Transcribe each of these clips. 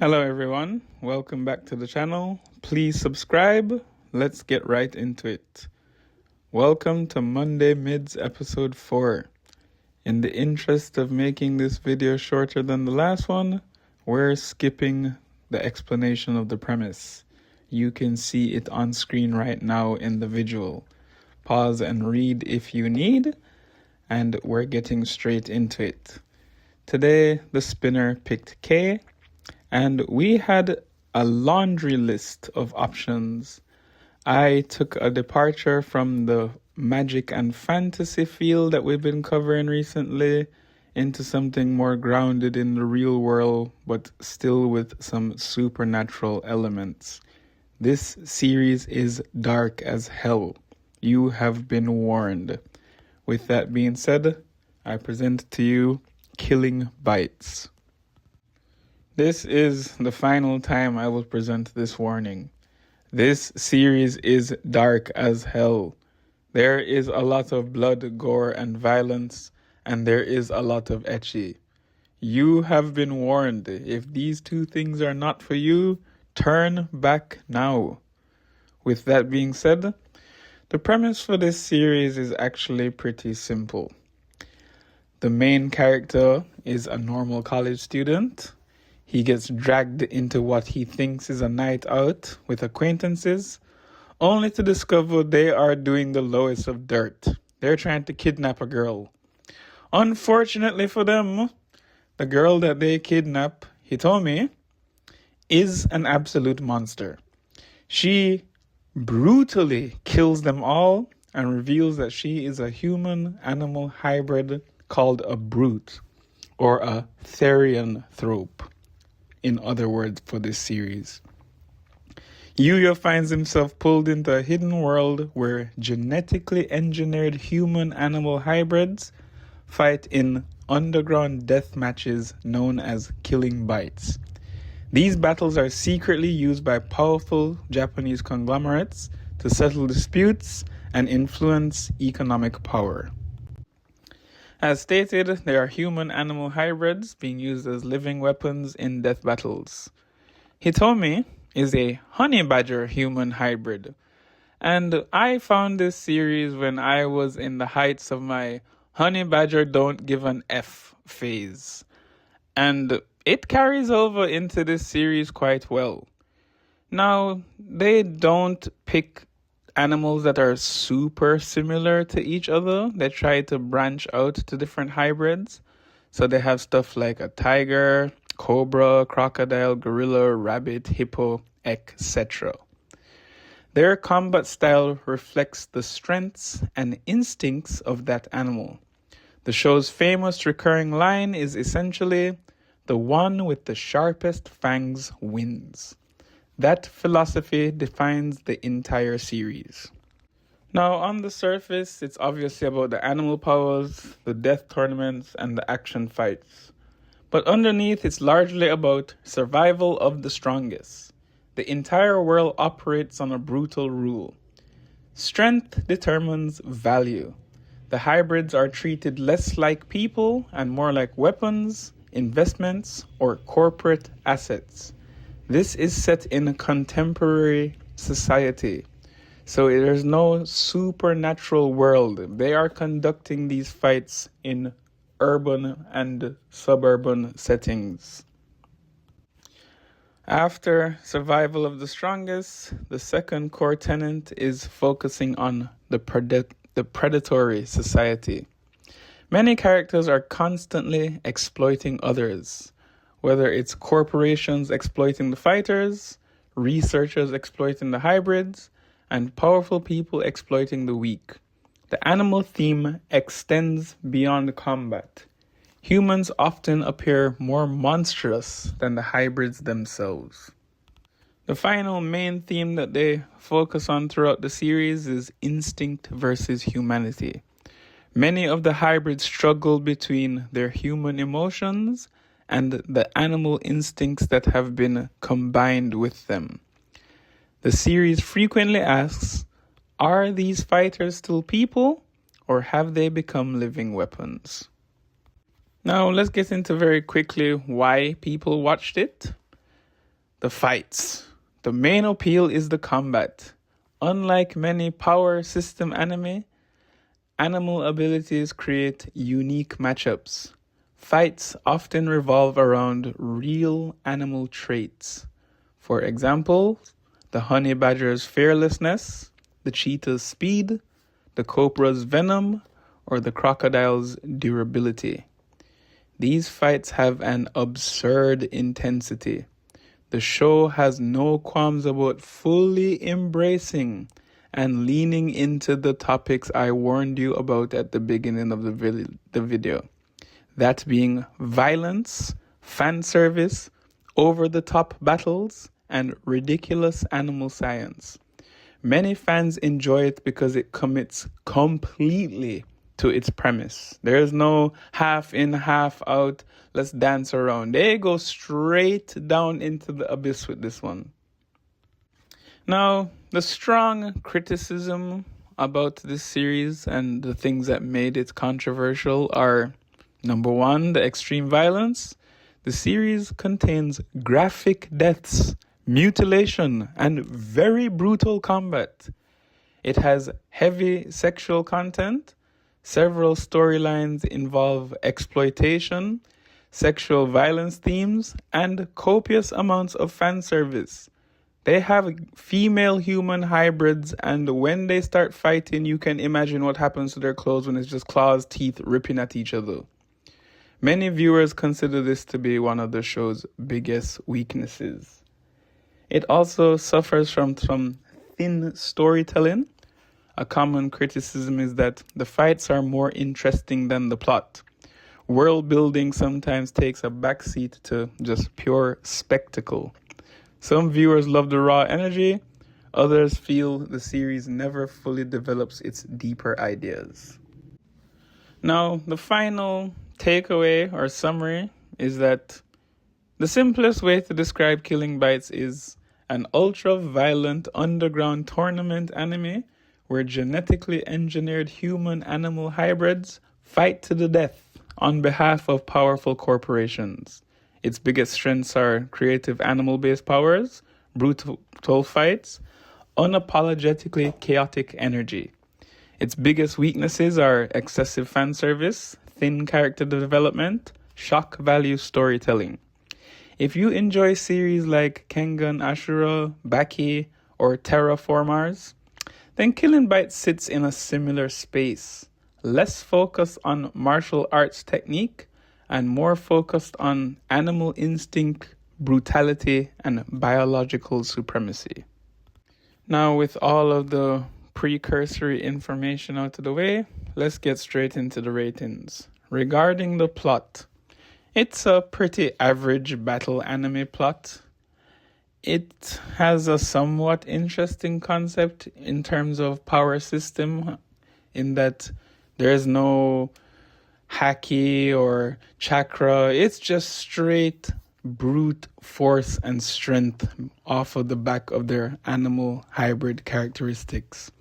Hello everyone, welcome back to the channel. Please subscribe. Let's get right into it. Welcome to Monday Mids episode 4. In the interest of making this video shorter than the last one, we're skipping the explanation of the premise. You can see it on screen right now in the visual. Pause and read if you need, and we're getting straight into it. Today, the spinner picked K, and we had a laundry list of options. I took a departure from the magic and fantasy field that we've been covering recently into something more grounded in the real world, but still with some supernatural elements. This series is dark as hell. You have been warned. With that being said, I present to you Killing Bites. This is the final time I will present this warning. This series is dark as hell. There is a lot of blood, gore, and violence, and there is a lot of ecchi. You have been warned. If these two things are not for you, turn back now. With that being said, the premise for this series is actually pretty simple. The main character is a normal college student. He gets dragged into what he thinks is a night out with acquaintances, only to discover they are doing the lowest of dirt. They're trying to kidnap a girl. Unfortunately for them, the girl that they kidnap, he told me, is an absolute monster. She brutally kills them all and reveals that she is a human-animal hybrid called a brute, or a therianthrope. In other words, for this series. Yuya finds himself pulled into a hidden world where genetically engineered human-animal hybrids fight in underground death matches known as killing bites. These battles are secretly used by powerful Japanese conglomerates to settle disputes and influence economic power. As stated, there are human-animal hybrids being used as living weapons in death battles. Hitomi is a honey badger human hybrid, and I found this series when I was in the heights of my honey badger don't give an F phase, and it carries over into this series quite well. Now, they don't pick animals that are super similar to each other. They try to branch out to different hybrids. So they have stuff like a tiger, cobra, crocodile, gorilla, rabbit, hippo, etc. Their combat style reflects the strengths and instincts of that animal. The show's famous recurring line is essentially, "The one with the sharpest fangs wins." That philosophy defines the entire series. Now, on the surface, it's obviously about the animal powers, the death tournaments, and the action fights. But underneath, it's largely about survival of the strongest. The entire world operates on a brutal rule. Strength determines value. The hybrids are treated less like people and more like weapons, investments, or corporate assets. This is set in a contemporary society, so there's no supernatural world. They are conducting these fights in urban and suburban settings. After survival of the strongest, the second core tenet is focusing on the predatory society. Many characters are constantly exploiting others. Whether it's corporations exploiting the fighters, researchers exploiting the hybrids, and powerful people exploiting the weak. The animal theme extends beyond combat. Humans often appear more monstrous than the hybrids themselves. The final main theme that they focus on throughout the series is instinct versus humanity. Many of the hybrids struggle between their human emotions and the animal instincts that have been combined with them. The series frequently asks, are these fighters still people, or have they become living weapons? Now, let's get into very quickly why people watched it. The fights. The main appeal is the combat. Unlike many power system anime, animal abilities create unique matchups. Fights often revolve around real animal traits. For example, the honey badger's fearlessness, the cheetah's speed, the cobra's venom, or the crocodile's durability. These fights have an absurd intensity. The show has no qualms about fully embracing and leaning into the topics I warned you about at the beginning of the video. That being violence, fan service, over-the-top battles, and ridiculous animal science. Many fans enjoy it because it commits completely to its premise. There's no half in, half out, let's dance around. They go straight down into the abyss with this one. Now, the strong criticism about this series and the things that made it controversial are, number one, the extreme violence. The series contains graphic deaths, mutilation, and very brutal combat. It has heavy sexual content. Several storylines involve exploitation, sexual violence themes, and copious amounts of fan service. They have female human hybrids, and when they start fighting, you can imagine what happens to their clothes when it's just claws, teeth ripping at each other. Many viewers consider this to be one of the show's biggest weaknesses. It also suffers from some thin storytelling. A common criticism is that the fights are more interesting than the plot. World building sometimes takes a backseat to just pure spectacle. Some viewers love the raw energy, others feel the series never fully develops its deeper ideas. Now, the final takeaway or summary is that the simplest way to describe Killing Bites is an ultra-violent underground tournament anime where genetically engineered human-animal hybrids fight to the death on behalf of powerful corporations. Its biggest strengths are creative animal-based powers, brutal fights, unapologetically chaotic energy. Its biggest weaknesses are excessive fan service, thin character development, shock value storytelling. If you enjoy series like Kengan Ashura, Baki, or Terraformars, then Killing Bites sits in a similar space, less focused on martial arts technique and more focused on animal instinct, brutality, and biological supremacy. Now, with all of the precursory information out of the way, let's get straight into the ratings. Regarding the plot, it's a pretty average battle anime plot. It has a somewhat interesting concept in terms of power system, in that there's no haki or chakra. It's just straight brute force and strength off of the back of their animal hybrid characteristics.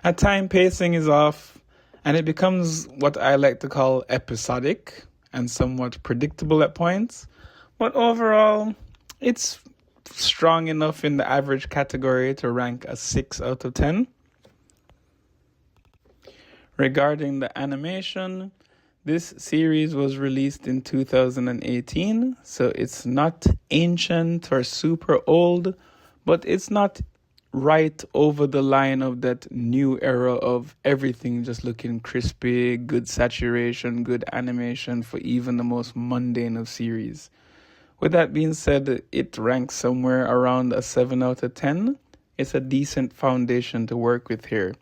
At time, pacing is off, and it becomes what I like to call episodic and somewhat predictable at points. But overall, it's strong enough in the average category to rank a 6 out of 10. Regarding the animation, this series was released in 2018, so it's not ancient or super old, but it's not right over the line of that new era of everything just looking crispy, good saturation, good animation for even the most mundane of series. With that being said, it ranks somewhere around a 7 out of 10. It's a decent foundation to work with here.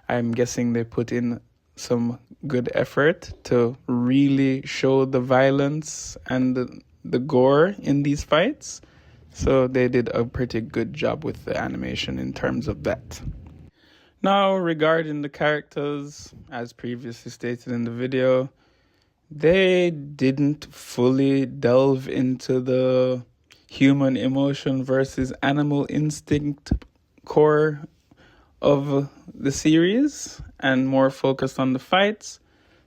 I'm guessing they put in some good effort to really show the violence and the gore in these fights. So they did a pretty good job with the animation in terms of that. Now, regarding the characters, as previously stated in the video, they didn't fully delve into the human emotion versus animal instinct core of the series and more focused on the fights.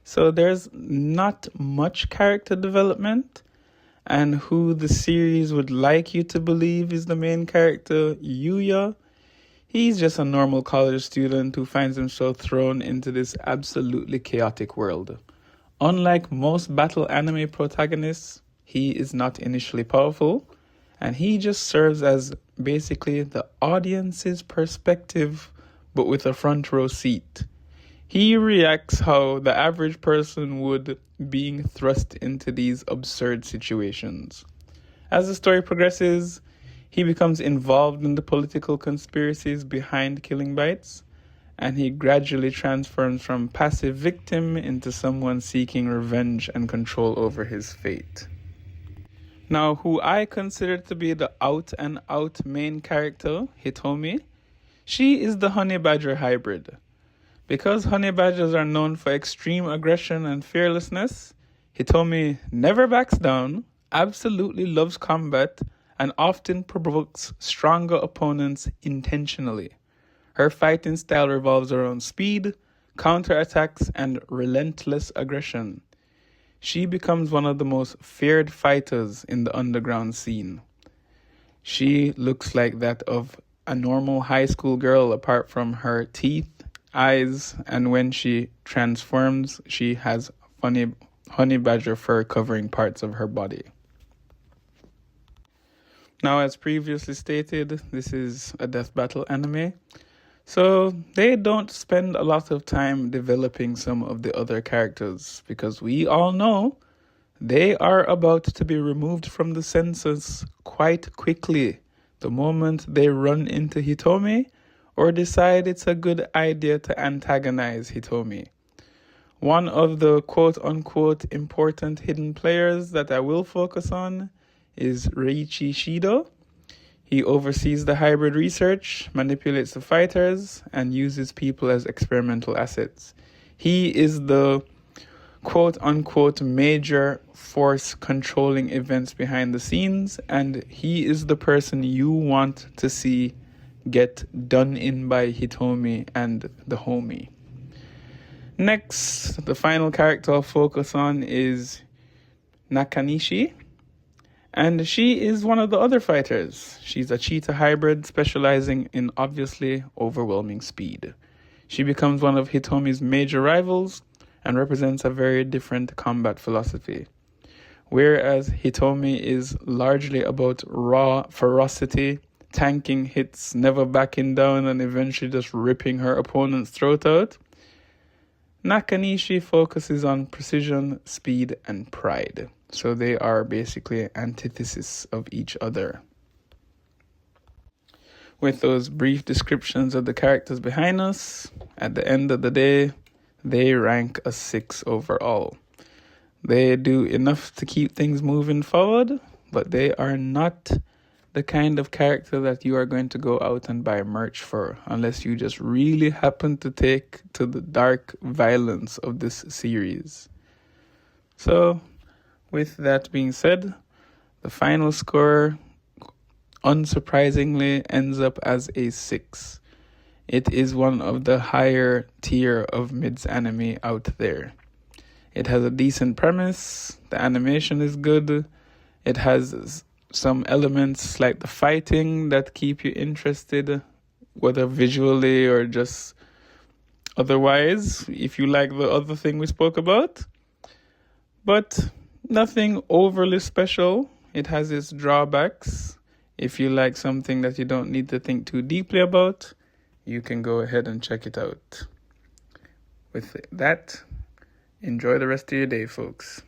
So there's not much character development, and who the series would like you to believe is the main character, Yuya, he's just a normal college student who finds himself thrown into this absolutely chaotic world. Unlike most battle anime protagonists, he is not initially powerful, and he just serves as basically the audience's perspective, but with a front row seat. He reacts how the average person would being thrust into these absurd situations. As the story progresses, he becomes involved in the political conspiracies behind Killing Bites, and he gradually transforms from passive victim into someone seeking revenge and control over his fate. Now, who I consider to be the out-and-out main character, Hitomi, she is the honey badger hybrid. Because honey badgers are known for extreme aggression and fearlessness, Hitomi never backs down, absolutely loves combat, and often provokes stronger opponents intentionally. Her fighting style revolves around speed, counterattacks, and relentless aggression. She becomes one of the most feared fighters in the underground scene. She looks like that of a normal high school girl apart from her teeth, eyes, and when she transforms, she has funny honey badger fur covering parts of her body. Now, as previously stated, this is a death battle anime, so they don't spend a lot of time developing some of the other characters because we all know they are about to be removed from the census quite quickly the moment they run into Hitomi or decide it's a good idea to antagonize Hitomi. One of the quote-unquote important hidden players that I will focus on is Reichi Shido. He oversees the hybrid research, manipulates the fighters, and uses people as experimental assets. He is the quote-unquote major force controlling events behind the scenes, and he is the person you want to see get done in by Hitomi and the homie. Next, the final character I'll focus on is Nakanishi. And she is one of the other fighters. She's a cheetah hybrid specializing in obviously overwhelming speed. She becomes one of Hitomi's major rivals and represents a very different combat philosophy. Whereas Hitomi is largely about raw ferocity, tanking hits, never backing down, and eventually just ripping her opponent's throat out, Nakanishi focuses on precision, speed, and pride. So they are basically antithesis of each other. With those brief descriptions of the characters behind us, at the end of the day, they rank a 6 overall. They do enough to keep things moving forward, but they are not the kind of character that you are going to go out and buy merch for unless you just really happen to take to the dark violence of this series. So, with that being said, the final score, unsurprisingly, ends up as a 6. It is one of the higher tier of mids anime out there. It has a decent premise, the animation is good, it has some elements like the fighting that keep you interested, whether visually or just otherwise, if you like the other thing we spoke about. But nothing overly special. It has its drawbacks. If you like something that you don't need to think too deeply about, you can go ahead and check it out. With that, enjoy the rest of your day, folks.